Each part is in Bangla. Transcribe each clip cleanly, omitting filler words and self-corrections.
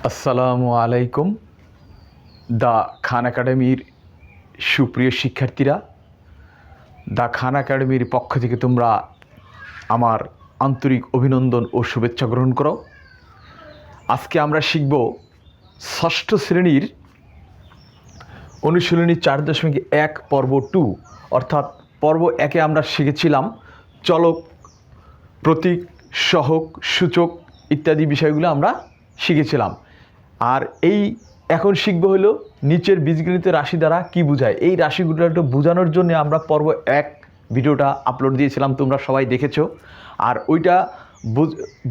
আসসালামু আলাইকুম। দ্য খান একাডেমির সুপ্রিয় শিক্ষার্থীরা, দ্য খান একাডেমির পক্ষ থেকে তোমরা আমার আন্তরিক অভিনন্দন ও শুভেচ্ছা গ্রহণ করো। আজকে আমরা শিখব ষষ্ঠ শ্রেণীর অনুশীলনী 4.1 পর্ব 2, অর্থাৎ পর্ব 1-এ আমরা শিখেছিলাম চলক, প্রতীক, সহক, সূচক ইত্যাদি বিষয়গুলো আমরা শিখেছিলাম। আর এখন শিখবো হলো নিচের বীজগণিত রাশি দ্বারা কি বোঝায়। এই রাশিগুলো একটু বোঝানোর জন্য আমরা পর্ব 1 ভিডিওটা আপলোড দিয়েছিলাম, তোমরা সবাই দেখেছো। আর ওইটা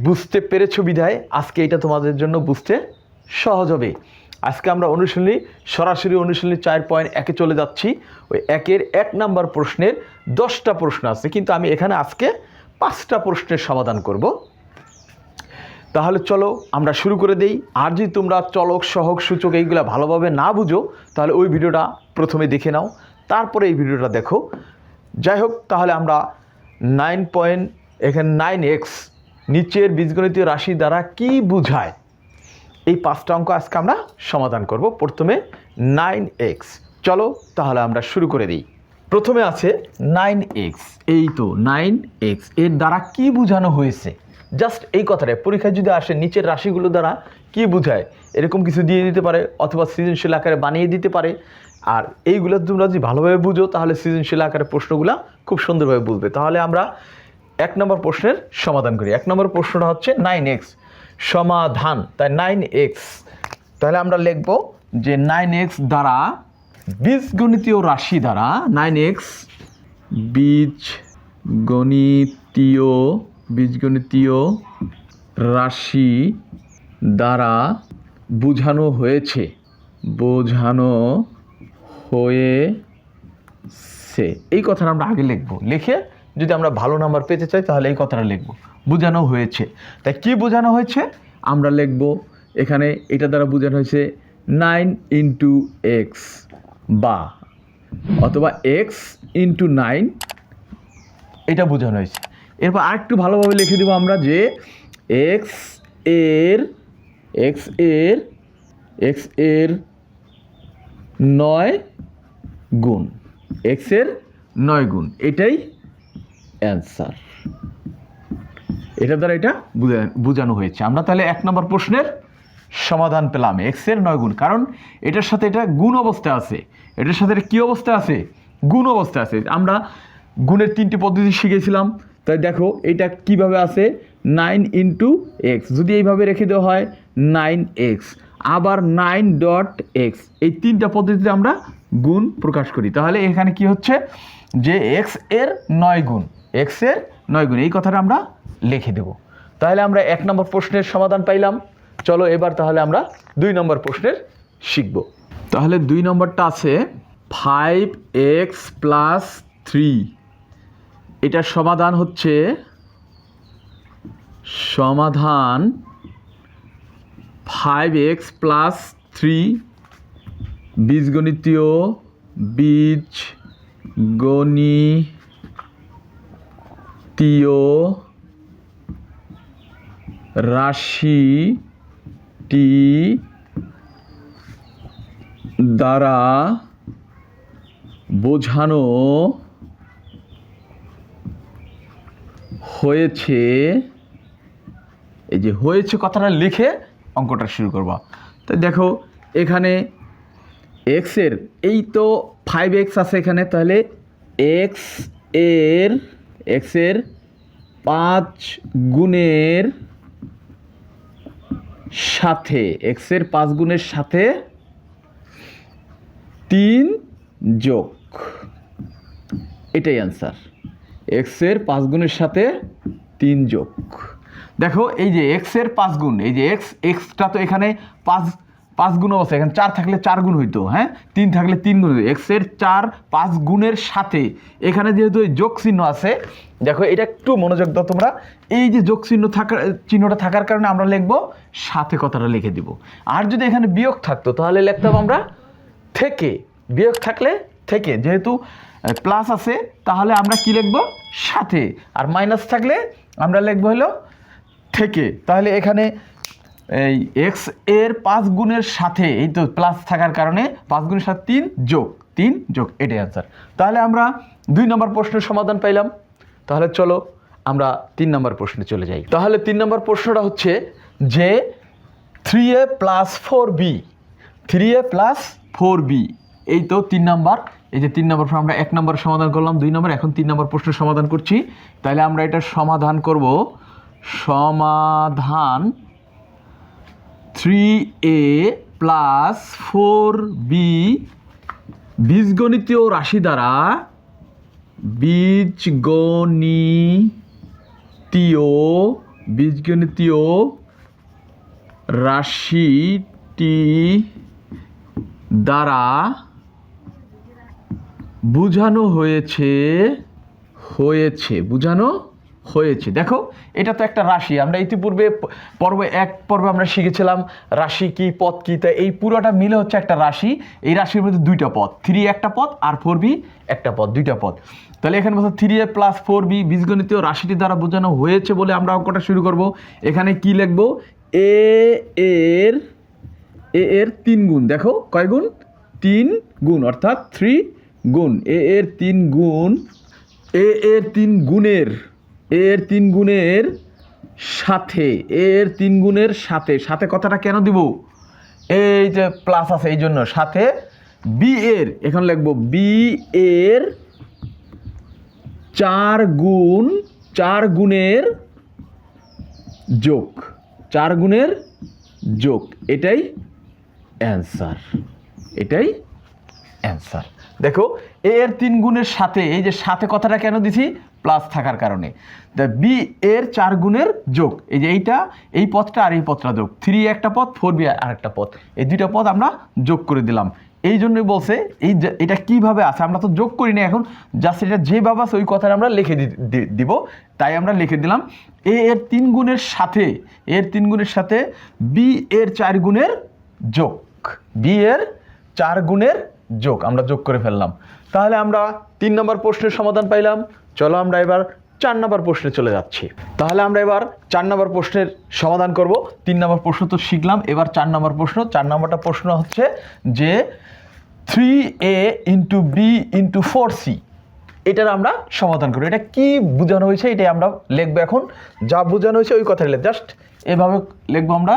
বুঝতে পেরেছো বিধায় আজকে এটা তোমাদের জন্য বুঝতে সহজ হবে। আজকে আমরা সরাসরি অনুশীলনী 4.1-এ চলে যাচ্ছি। ওই 1-এর 1 নম্বর প্রশ্নের 10টা প্রশ্ন আছে, কিন্তু আমি এখানে আজকে 5টা প্রশ্নের সমাধান করব। তাহলে চলো আমরা শুরু করে দেই। আর যদি তোমরা চলক, সহক, সূচক এইগুলো ভালোভাবে না বুঝো তাহলে ওই ভিডিওটা প্রথমে দেখে নাও, তারপরে এই ভিডিওটা দেখো। যাই হোক, তাহলে আমরা 9x নিচের বীজগণিতীয় রাশি দ্বারা কি বোঝায় এই 5টা অঙ্ক আজকে আমরা সমাধান করব। প্রথমে 9x, চলো তাহলে আমরা শুরু করে দিই। প্রথমে আছে 9x, এই তো 9x এর দ্বারা কি বোঝানো হয়েছে। জাস্ট এই কথাটা পরীক্ষায় যদি আসে নিচের রাশিগুলো দ্বারা কি বোঝায় এরকম কিছু দিয়ে দিতে পারে, অথবা সৃজনশীল আকারে বানিয়ে দিতে পারে। আর এইগুলো তোমরা যদি ভালোভাবে বুঝো তাহলে সৃজনশীল আকারে প্রশ্নগুলো খুব সুন্দরভাবে বুঝবে। তাহলে আমরা 1 নম্বর প্রশ্নের সমাধান করি। 1 নম্বর প্রশ্নটা হচ্ছে 9x সমাধান, তাই 9x। তাহলে আমরা লিখব যে 9x দ্বারা বীজগণিতীয় রাশি দ্বারা 9x বীজগণিতীয় রাশি দ্বারা বোঝানো হয়েছে এই কথাটা আমরা আগে লিখব। লিখে যদি আমরা ভালো নাম্বার পেতে চাই তাহলে এই কথাটা লিখব, বোঝানো হয়েছে। তাই কি বোঝানো হয়েছে আমরা লিখব এখানে, এটা দ্বারা বোঝানো হয়েছে 9 × x বা অথবা x × 9, এটা বোঝানো হয়েছে। এরপর আরেকটু ভালোভাবে লিখে দেবো আমরা যে x এর 9 গুণ, x এর 9 গুণ, এটাই অ্যান্সার। এটা দ্বারা এটা বোঝানো হয়েছে। আমরা তাহলে 1 নম্বর প্রশ্নের সমাধান পেলাম। x এর 9 গুণ, কারণ এটার সাথে এটা গুণ অবস্থায় আছে, এটার সাথে এটা কী অবস্থায় আছে, গুণ অবস্থায় আছে। আমরা গুণের 3টি পদ্ধতি শিখেছিলাম। তাই দেখো এটা কিভাবে আছে, 9 × x, যদি এইভাবে রেখে দেওয়া হয় 9x, আবার 9.x, এই 3টা পদ্ধতিতে আমরা গুণ প্রকাশ করি। তাহলে এখানে কি হচ্ছে যে x এর 9 গুণ, x এর 9 গুণ, এই কথাটা আমরা লিখে দেব। তাহলে আমরা 1 নম্বর প্রশ্নের সমাধান পাইলাম। চলো এবার তাহলে আমরা 2 নম্বর প্রশ্নের শিখব। তাহলে 2 নম্বরটা আছে 5x + 3, এটার সমাধান হচ্ছে 5x + 3 বীজগণিতীয় রাশিটি দ্বারা বোঝানো হয়েছে। এই যে হয়েছে কথাটা লিখে অঙ্কটা শুরু করবা। তাই দেখো এখানে x এর, এই তো 5x আছে এখানে, তাহলে x এর 5 গুণের সাথে, x এর 5 গুণের সাথে 3 যোগ, এটাই অ্যান্সার। x এর 5 গুণের সাথে 3 যোগ। দেখো এই যে x এর 5 গুণ, এই যে xটা তো এখানে 5 গুণ অবস্থা, এখানে 4 থাকলে 4 গুণ হইতো, হ্যাঁ 3 থাকলে 3 গুণ হইতো। x এর 5 গুণের সাথে এখানে যেহেতু যোগ চিহ্ন আছে, দেখো এটা একটু মনোযোগ দাও তোমরা। এই যে যোগ চিহ্নটা থাকার কারণে আমরা লিখবো সাথে, কথাটা লিখে দিব। আর যদি এখানে বিয়োগ থাকতো তাহলে লিখতাম আমরা থেকে, বিয়োগ থাকলে থেকে, যেহেতু প্লাস আছে তাহলে আমরা কি লিখবো সাথে, আর মাইনাস থাকলে আমরা লিখবো হলো থেকে। তাহলে এখানে এই এক্স এর 5 গুণের সাথে এই তো প্লাস থাকার কারণে 5 গুণের সাথে 3 যোগ এটাই অ্যান্সার। তাহলে আমরা 2 নম্বর প্রশ্নের সমাধান পাইলাম। তাহলে চলো আমরা 3 নম্বর প্রশ্নে চলে যাই। তাহলে 3 নম্বর প্রশ্নটা হচ্ছে যে 3a + 4b 3a + 4b এই তো 3 নম্বর। এই যে 3 নম্বর আমরা 1 নম্বর সমাধান করলাম, 2 নম্বর, এখন 3 নম্বর প্রশ্নের সমাধান করছি। তাহলে আমরা এটা সমাধান করব। সমাধান 3a + 4b বীজগণিতীয় রাশি দ্বারা বীজগণিতীয় রাশিটি দ্বারা বোঝানো হয়েছে। দেখো এটা তো একটা রাশি। আমরা ইতিপূর্বে পর্বে আমরা শিখেছিলাম রাশি কি, পদ কি। তাই এই পুরোটা মিলে হচ্ছে একটা রাশি। এই রাশির মধ্যে 2টা পদ, 3 একটা পদ আর 4b একটা পদ, 2টা পদ। তাহলে এখানে বলছে 3a + 4b বীজগণিতীয় রাশিটি দ্বারা বোঝানো হয়েছে বলে আমরা অঙ্কটা শুরু করব। এখানে কি লিখব? এ এর 3 গুণ। দেখো কয় গুণ? 3 গুণ, অর্থাৎ 3 গুণ। এ এর 3 গুণ, এ এর 3 গুণের সাথে কথাটা কেন দিব? এই যে প্লাস আছে এই জন্য। সাথে বি এর, এখন লিখবো বি এর 4 গুণের যোগ। এটাই অ্যান্সার। দেখো এ এর 3 গুণের সাথে, এই যে সাথে কথাটা কেন দিছি? প্লাস থাকার কারণে। বি এর 4 গুণের যোগ, এই যে এই পদটা আর এই পদটা যোগ। 3 একটা পদ, 4b আর একটা পদ, এই 2টা পদ আমরা যোগ করে দিলাম। এই জন্যই বলছে এটা কিভাবে আছে, আমরা তো যোগ করি না এখন, জাস্ট এটা যেভাবে আছে ওই কথাটা আমরা লিখে দিব। তাই আমরা লিখে দিলাম এ এর 3 গুণের সাথে বি এর 4 গুণের যোগ। আমরা যোগ করে ফেললাম। তাহলে আমরা 3 নম্বর প্রশ্নের সমাধান পাইলাম। চলো আমরা এবার 4 নম্বর প্রশ্নে চলে যাচ্ছি। তাহলে আমরা এবার 4 নম্বর প্রশ্নের সমাধান করব। 3 নম্বর প্রশ্ন তো শিখলাম, এবার 4 নম্বর প্রশ্ন। 4 নম্বরটা প্রশ্ন হচ্ছে যে 3a × b × 4c এটার আমরা সমাধান করব। এটা কি বোঝানো হয়েছে এটাই আমরা লিখবো। এখন যা বোঝানো হয়েছে ওই কথাটা জাস্ট এভাবে লিখবো আমরা।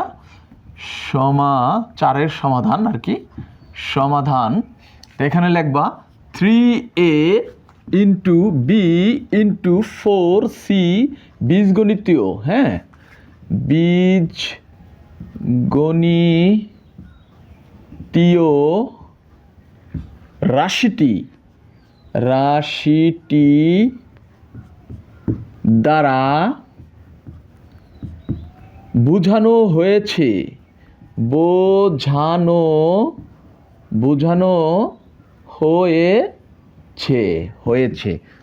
4-এর সমাধান আর কি, সমাধান। তো এখানে লিখবা 3a × b × 4c বীজগণিতীয়, বীজগণিতীয় রাশিটি দ্বারা বোঝানো হয়েছে।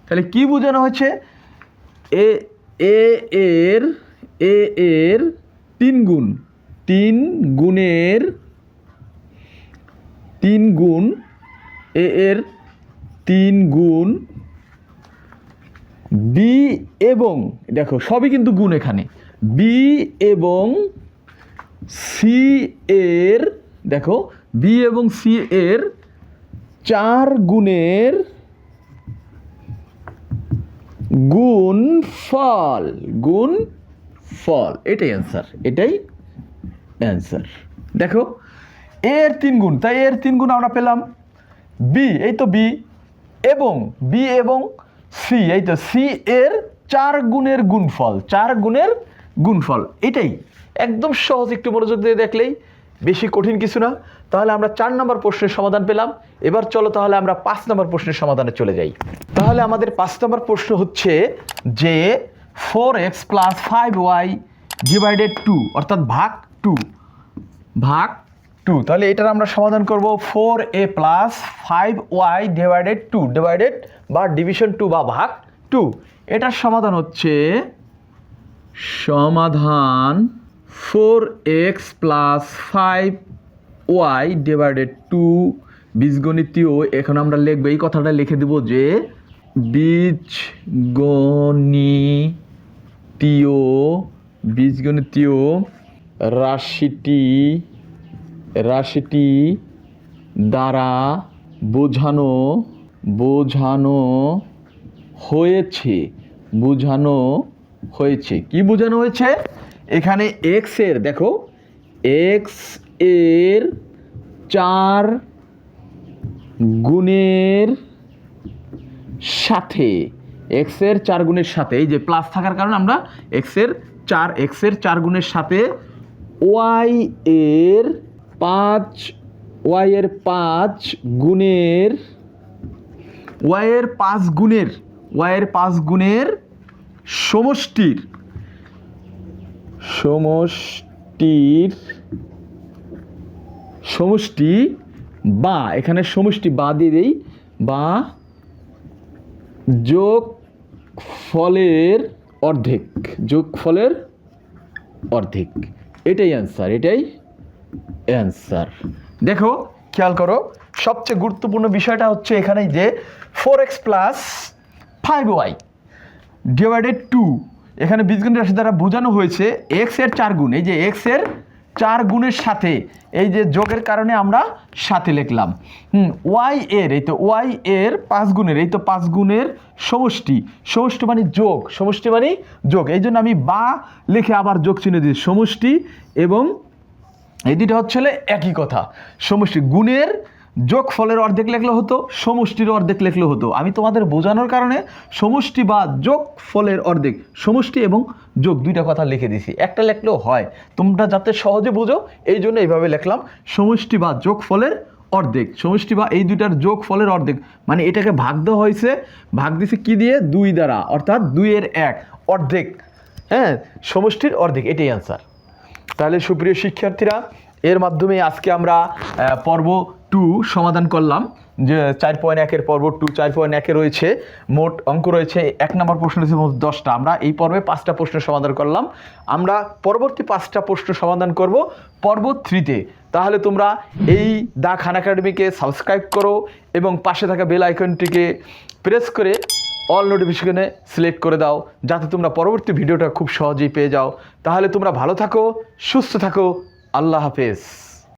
তাহলে কি বোঝানো হয়েছে? এ এর 3 গুণ, 3 গুণ, এ এর 3 গুণ বি এবং, দেখো সবই কিন্তু গুণ এখানে, বি এবং সি এর, দেখো বি এবং সি এর 4 গুণের গুণফল। এটাই অ্যান্সার। দেখো এর 3 গুণ, তাই এর 3 গুণ আমরা পেলাম। বি, এই তো বি এবং সি, এই তো সি এর 4 গুণের গুণফল। এটাই একদম সহজ, একটু মনোযোগ দিয়ে দেখলেই, বেশি কঠিন কিছু না। তাহলে আমরা 4 নম্বর প্রশ্নের সমাধান পেলাম। এবার চলো তাহলে আমরা 5 নম্বর প্রশ্নের সমাধানে চলে যাই। তাহলে আমাদের 5 নম্বর প্রশ্ন হচ্ছে যে 4x + 5y / 2 অর্থাৎ ভাগ 2। তাহলে এটার আমরা সমাধান করব 4a + 5y / 2 ডিভাইডেড বা ডিভিশন 2 বা ভাগ 2। এটার সমাধান হচ্ছে সমাধান 4x + 5y / 2 বীজগণিতীয়। এখন আমরা লিখব, এই কথাটা লিখে দেব যে বীজগণিতীয় রাশিটি দ্বারা বোঝানো হয়েছে কি বোঝানো হয়েছে? এখানে এক্স এর দেখো এক্স এর 4 গুণের সাথে এক্স এর 4 গুণের সাথে, এই যে প্লাস থাকার কারণে আমরা এক্স এর 4 গুণের সাথে ওয়াই এর 5 গুণের সমষ্টি বা এখানে সমষ্টি বা দিয়ে দেই বা যোগফলের অর্ধেক। এটাই অ্যান্সার। দেখো খেয়াল করো, সবচেয়ে গুরুত্বপূর্ণ বিষয়টা হচ্ছে এখানে যে 4x + 5y ডিভাইডেড 2, এখানে বীজগণিত রাশি দ্বারা বোঝানো হয়েছে এক্স এর 4 গুণ, এই যে এক্স এর 4 গুণের সাথে এই যে যোগের কারণে আমরা সাথে লিখলাম। ওয়াই এর এই তো ওয়াই এর 5 গুণের এই তো 5 গুণের সমষ্টি মানে যোগ, এই জন্য আমি বা লিখে আবার যোগ চিহ্ন দিই। সমষ্টি এবং এই দুটো হচ্ছে একই কথা। সমষ্টি গুণের যোগফলের অর্ধেক লিখলে হতো, সমষ্টির অর্ধেক লিখলে হতো। আমি তোমাদের বোঝানোর কারণে সমষ্টি বা যোগফলের অর্ধেক, সমষ্টি এবং যোগ দুইটা কথা লিখে দিয়েছি, একটা লিখলেও হয়, তোমরা যাতে সহজে বোঝো এই জন্য এইভাবে লিখলাম। সমষ্টি বা যোগফলের অর্ধেক, সমষ্টি বা এই দুইটার যোগফলের অর্ধেক, মানে এটাকে ভাগ দেওয়া হয়েছে, ভাগ দিয়েছে কি দিয়ে? 2 দ্বারা, অর্থাৎ 2 এর 1 অর্ধেক, হ্যাঁ, সমষ্টির অর্ধেক, এটাই অ্যান্সার। তাহলে সুপ্রিয় শিক্ষার্থীরা, এর মাধ্যমে আজকে আমরা পর্ব 2 সমাধান করলাম। যে 4.1 পর্ব 2 4.1 রয়েছে মোট অঙ্ক রয়েছে, 1 নম্বর প্রশ্ন রয়েছে মোট 10টা। আমরা এই পর্বে 5টা প্রশ্ন সমাধান করলাম। আমরা পরবর্তী 5টা প্রশ্ন সমাধান করব পর্ব 3-তে। তাহলে তোমরা এই দা খান একাডেমিকে সাবস্ক্রাইব করো এবং পাশে থাকা বেল আইকনটিকে প্রেস করে অল নোটিফিকেশনে সিলেক্ট করে দাও, যাতে তোমরা পরবর্তী ভিডিওটা খুব সহজেই পেয়ে যাও। তাহলে তোমরা ভালো থাকো, সুস্থ থাকো, আল্লাহ হাফেজ।